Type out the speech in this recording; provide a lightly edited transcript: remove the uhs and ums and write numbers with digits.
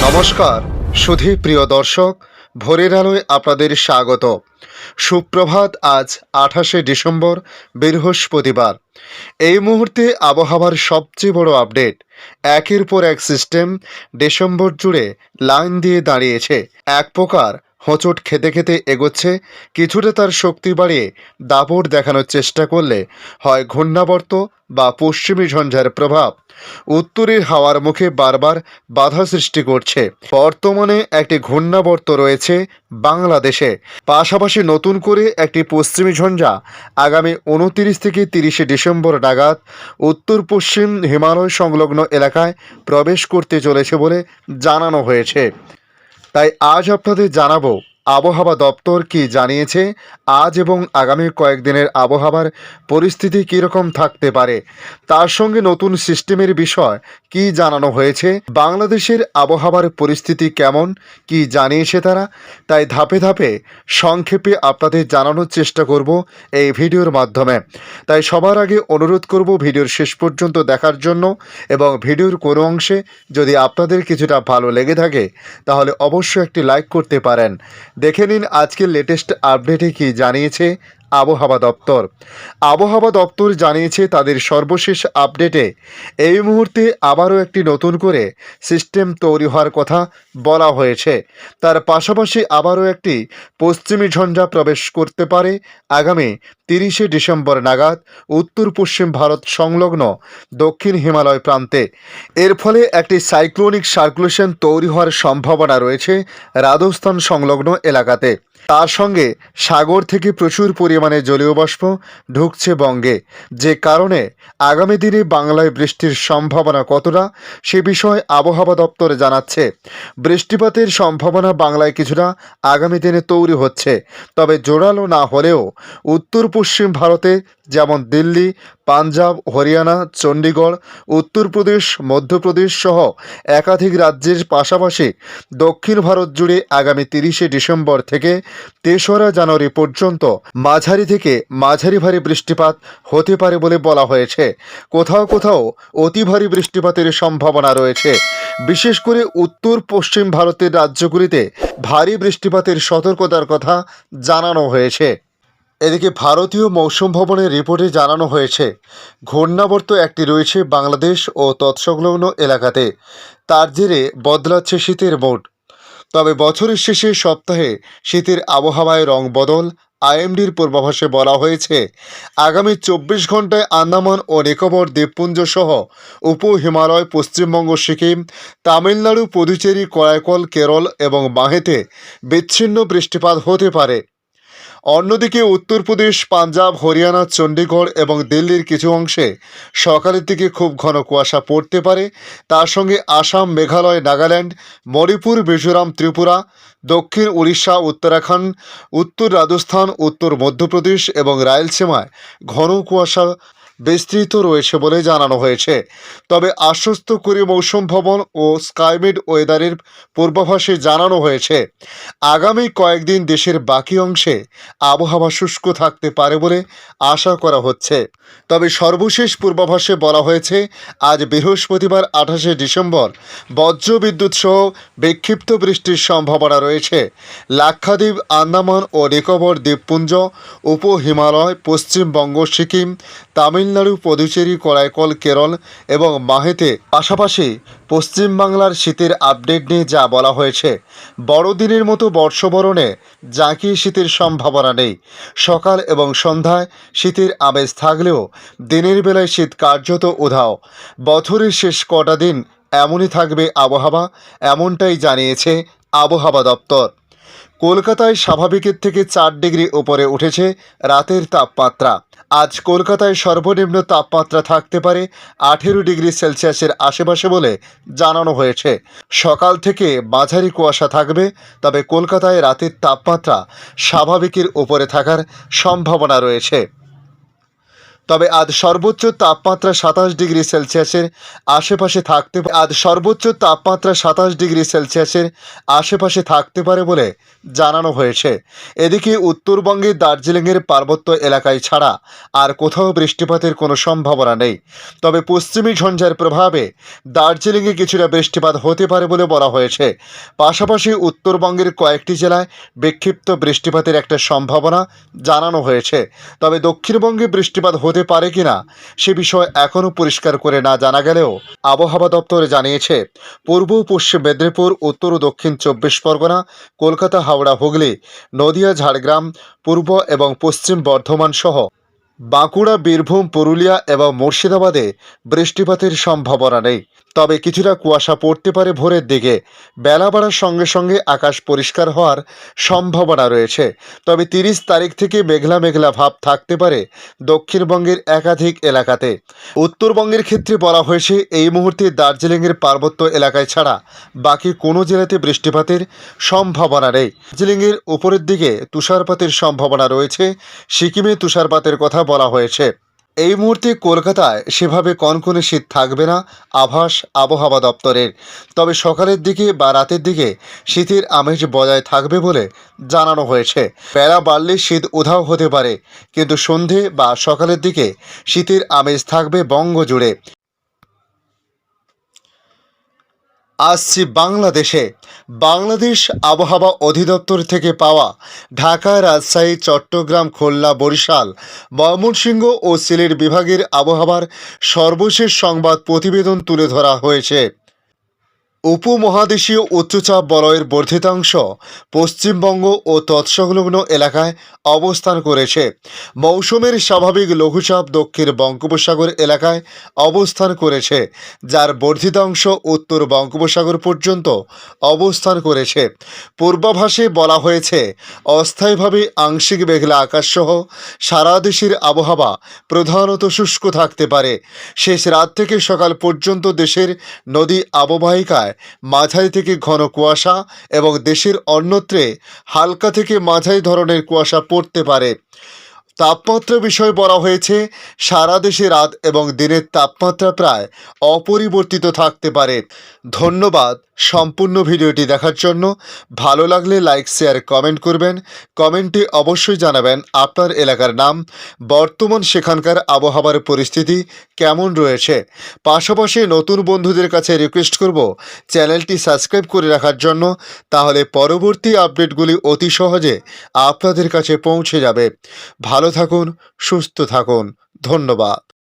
নমস্কার সুধী প্রিয় দর্শক, ভোরের আলোয় আপনাদের স্বাগত। সুপ্রভাত। আজ 28শে ডিসেম্বর, বৃহস্পতিবার। এই মুহূর্তে আবহাওয়ার সবচেয়ে বড় আপডেট। একের পর এক সিস্টেম ডিসেম্বর জুড়ে লাইন দিয়ে দাঁড়িয়েছে। এক প্রকার হোঁচট খেতে খেতে এগোচ্ছে। কিছুটা তার শক্তি বাড়িয়ে দাপট দেখানোর চেষ্টা করলে হয় ঘূর্ণাবর্ত বা পশ্চিমী ঝঞ্ঝার প্রভাব উত্তরের হাওয়ার মুখে বারবার বাধা সৃষ্টি করছে। বর্তমানে একটি ঘূর্ণাবর্ত রয়েছে বাংলাদেশে, পাশাপাশি নতুন করে একটি পশ্চিমী ঝঞ্ঝা আগামী 29 থেকে 30শে ডিসেম্বর নাগাদ উত্তর পশ্চিম হিমালয় সংলগ্ন এলাকায় প্রবেশ করতে চলেছে বলে জানানো হয়েছে। তাই আজ আপনাদের জানাবো আবহাওয়া দপ্তর কি জানিয়েছে, আজ এবং আগামী কয়েকদিনের আবহাওয়ার পরিস্থিতি কীরকম থাকতে পারে, তার সঙ্গে নতুন সিস্টেমের বিষয় কি জানানো হয়েছে, বাংলাদেশের আবহাওয়ার পরিস্থিতি কেমন কি জানিয়েছে তারা। তাই ধাপে ধাপে সংক্ষেপে আপনাদের জানানোর চেষ্টা করব এই ভিডিওর মাধ্যমে। তাই সবার আগে অনুরোধ করব ভিডিওর শেষ পর্যন্ত দেখার জন্য, এবং ভিডিওর কোনো অংশে যদি আপনাদের কিছুটা ভালো লেগে থাকে তাহলে অবশ্যই একটি লাইক করতে পারেন। দেখে নিন আজকের লেটেস্ট আপডেটে কি জানিয়েছে আবহাওয়া দপ্তর। আবহাওয়া দপ্তর জানিয়েছে তাদের সর্বশেষ আপডেটে এই মুহূর্তে আবারও একটি নতুন করে সিস্টেম তৈরি হওয়ার কথা বলা হয়েছে। তার পাশাপাশি আবারও একটি পশ্চিমী ঝঞ্ঝা প্রবেশ করতে পারে আগামী 30শে ডিসেম্বর নাগাদ উত্তর পশ্চিম ভারত সংলগ্ন দক্ষিণ হিমালয় প্রান্তে। এর ফলে একটি সাইক্লোনিক সার্কুলেশন তৈরি হওয়ার সম্ভাবনা রয়েছে রাজস্থান সংলগ্ন এলাকাতে। তার সঙ্গে সাগর থেকে প্রচুর পরিমাণে জলীয় বাষ্প ঢুকছে বঙ্গে, যে কারণে আগামী দিনে বাংলায় বৃষ্টির সম্ভাবনা কতটা সে বিষয়ে আবহাওয়া দপ্তর জানাচ্ছে। বৃষ্টিপাতের সম্ভাবনা বাংলায় কিছুটা আগামী দিনে তৈরি হচ্ছে, তবে জোরালো না হলেও উত্তর পশ্চিম ভারতে যেমন দিল্লি, পাঞ্জাব, হরিয়ানা, চণ্ডীগড়, উত্তরপ্রদেশ, মধ্যপ্রদেশ সহ একাধিক রাজ্যের পাশাপাশি দক্ষিণ ভারত জুড়ে আগামী 30শে ডিসেম্বর থেকে 3রা জানুয়ারি পর্যন্ত মাঝারি থেকে মাঝারি ভারী বৃষ্টিপাত হতে পারে বলে বলা হয়েছে। কোথাও কোথাও অতি ভারী বৃষ্টিপাতের সম্ভাবনা রয়েছে। বিশেষ করে উত্তর পশ্চিম ভারতের রাজ্যগুলিতে ভারী বৃষ্টিপাতের সতর্কতার কথা জানানো হয়েছে। এদিকে ভারতীয় মৌসুম ভবনের রিপোর্টে জানানো হয়েছে ঘূর্ণাবর্ত একটি রয়েছে বাংলাদেশ ও তৎসংলগ্ন এলাকাতে। তার জেরে বদলাচ্ছে শীতের মোড। তবে বছরের শেষে সপ্তাহে শীতের আবহাওয়ায় রং বদল। আইএমডির পূর্বাভাসে বলা হয়েছে আগামী 24 ঘন্টায় আন্দামান ও নিকোবর দ্বীপপুঞ্জ সহ উপ হিমালয়, পশ্চিমবঙ্গ, সিকিম, তামিলনাড়ু, পুদুচেরি, করাইকল, কেরল এবং মাহেতে বিচ্ছিন্ন বৃষ্টিপাত হতে পারে। অন্যদিকে উত্তরপ্রদেশ, পাঞ্জাব, হরিয়ানা, চণ্ডীগড় এবং দিল্লির কিছু অংশে সকালের দিকে খুব ঘন কুয়াশা পড়তে পারে। তার সঙ্গে আসাম, মেঘালয়, নাগাল্যান্ড, মণিপুর, মিজোরাম, ত্রিপুরা, দক্ষিণ উড়িষ্যা, উত্তরাখণ্ড, উত্তর রাজস্থান, উত্তর মধ্যপ্রদেশ এবং রায়লসীমায় ঘন কুয়াশা বিস্তৃত রয়েছে বলে জানানো হয়েছে। তবে আশ্বস্তকারী মৌসুম ভবন ও স্কাইমেড ওয়েদারের পূর্বাভাসে জানানো হয়েছে আগামী কয়েকদিন দেশের বাকি অংশে আবহাওয়া শুষ্ক থাকতে পারে বলে আশা করা হচ্ছে। তবে সর্বশেষ পূর্বাভাসে বলা হয়েছে আজ বৃহস্পতিবার 28শে ডিসেম্বর বজ্রবিদ্যুৎ সহ বিক্ষিপ্ত বৃষ্টির সম্ভাবনা রয়েছে লাক্ষাদ্বীপ, আন্দামান ও নিকোবর দ্বীপপুঞ্জ, উপ হিমালয়, পশ্চিমবঙ্গ, সিকিম, তামিলনাড়ু, পুদুচেরি, করাইকল, কেরল এবং মাহেতে। পাশাপাশি পশ্চিমবাংলার শীতের আপডেট নিয়ে যা বলা হয়েছে, বড়দিনের মতো বর্ষবরণে জাঁকিয়ে শীতের সম্ভাবনা নেই। সকাল এবং সন্ধ্যায় শীতের আমেজ থাকলেও দিনের বেলায় শীত কার্যত উধাও। বছরের শেষ কটা দিন এমনই থাকবে আবহাওয়া, এমনটাই জানিয়েছে আবহাওয়া দপ্তর। কলকাতায় স্বাভাবিকের থেকে 4 ডিগ্রি উপরে উঠেছে রাতের তাপমাত্রা। আজ কলকাতায় সর্বনিম্ন তাপমাত্রা থাকতে পারে 18 ডিগ্রি সেলসিয়াসের আশেপাশে বলে জানানো হয়েছে। সকাল থেকে মাঝারি কুয়াশা থাকবে, তবে কলকাতায় রাতের তাপমাত্রা স্বাভাবিকের উপরে থাকার সম্ভাবনা রয়েছে। তবে আজ সর্বোচ্চ তাপমাত্রা 27 ডিগ্রি সেলসিয়াসের আশেপাশে থাকতে পারে বলে জানানো হয়েছে। এদিকে উত্তরবঙ্গে দার্জিলিংয়ের পার্বত্য এলাকায় ছাড়া আর কোথাও বৃষ্টিপাতের কোনো সম্ভাবনা নেই। তবে পশ্চিমী ঝঞ্ঝার প্রভাবে দার্জিলিংয়ে কিছুটা বৃষ্টিপাত হতে পারে বলে বলা হয়েছে। পাশাপাশি উত্তরবঙ্গের কয়েকটি জেলায় বিক্ষিপ্ত বৃষ্টিপাতের একটা সম্ভাবনা জানানো হয়েছে। তবে দক্ষিণবঙ্গে বৃষ্টিপাত হতে পারে কিনা সে বিষয়ে এখনও পরিষ্কার করে না জানা গেলেও আবহাওয়া দপ্তর জানিয়েছে, পূর্ব পশ্চিম মেদিনীপুর, উত্তর ও দক্ষিণ 24 পরগনা, কলকাতা, হাওড়া, হুগলি, নদিয়া, ঝাড়গ্রাম, পূর্ব এবং পশ্চিম বর্ধমান সহ বাঁকুড়া, বীরভূম, পুরুলিয়া এবং মুর্শিদাবাদে বৃষ্টিপাতের সম্ভাবনা নেই। তবে কিছুটা কুয়াশা পড়তে পারে ভোরের দিকে। বেলা বাড়ার সঙ্গে সঙ্গে আকাশ পরিষ্কার হওয়ার সম্ভাবনা রয়েছে। তবে 30 তারিখ থেকে মেঘলা মেঘলা ভাব থাকতে পারে দক্ষিণবঙ্গের একাধিক এলাকাতে। উত্তরবঙ্গের ক্ষেত্রে বলা হয়েছে, এই মুহূর্তে দার্জিলিংয়ের পার্বত্য এলাকায় ছাড়া বাকি কোনো জেলাতে বৃষ্টিপাতের সম্ভাবনা নেই। দার্জিলিংয়ের উপরের দিকে তুষারপাতের সম্ভাবনা রয়েছে। সিকিমে তুষারপাতের কথা বলা হয়েছে। এই মুহূর্তে কলকাতায় সেভাবে কনকনে শীত থাকবে না আভাস আবহাওয়া দপ্তরের। তবে সকালের দিকে বা রাতের দিকে শীতের আমেজ বজায় থাকবে বলে জানানো হয়েছে। বেলা বাড়লে শীত উধাও হতে পারে, কিন্তু সন্ধে বা সকালের দিকে শীতের আমেজ থাকবে বঙ্গজুড়ে। আসছি বাংলাদেশে। বাংলাদেশ আবহাওয়া অধিদপ্তর থেকে পাওয়া ঢাকা, রাজশাহী, চট্টগ্রাম, খুলনা, বরিশাল, ময়মনসিংহ ও সিলেট বিভাগের আবহাওয়ার সর্বশেষ সংবাদ প্রতিবেদন তুলে ধরা হয়েছে। উপমহাদেশীয় উচ্চচাপ বলয়ের বর্ধিতাংশ পশ্চিমবঙ্গ ও তৎসংলগ্ন এলাকায় অবস্থান করেছে। মৌসুমের স্বাভাবিক লঘুচাপ দক্ষিণ বঙ্গোপসাগর এলাকায় অবস্থান করেছে, যার বর্ধিতাংশ উত্তর বঙ্গোপসাগর পর্যন্ত অবস্থান করেছে। পূর্বাভাসে বলা হয়েছে, অস্থায়ীভাবে আংশিক মেঘলা আকাশসহ সারা দেশের আবহাওয়া প্রধানত শুষ্ক থাকতে পারে। শেষ রাত থেকে সকাল পর্যন্ত দেশের নদী অববাহিকায় মাঝারি থেকে ঘন কুয়াশা এবং দেশের অন্যত্রে হালকা থেকে মাঝারি ধরনের কুয়াশা পড়তে পারে। তাপমাত্রা বিষয়ে বলা হয়েছে, সারা দেশে রাত এবং দিনের তাপমাত্রা প্রায় অপরিবর্তিত থাকতে পারে। ধন্যবাদ সম্পূর্ণ ভিডিওটি দেখার জন্য। ভালো লাগলে লাইক, শেয়ার, কমেন্ট করবেন। কমেন্টে অবশ্যই জানাবেন আপনার এলাকার নাম, বর্তমান সেখানকার আবহাওয়ার পরিস্থিতি কেমন রয়েছে। পাশাপাশি নতুন বন্ধুদের কাছে রিকোয়েস্ট করব চ্যানেলটি সাবস্ক্রাইব করে রাখার জন্য, তাহলে পরবর্তী আপডেটগুলি অতি সহজে আপনাদের কাছে পৌঁছে যাবে। ভালো থাকুন, সুস্থ থাকুন। ধন্যবাদ।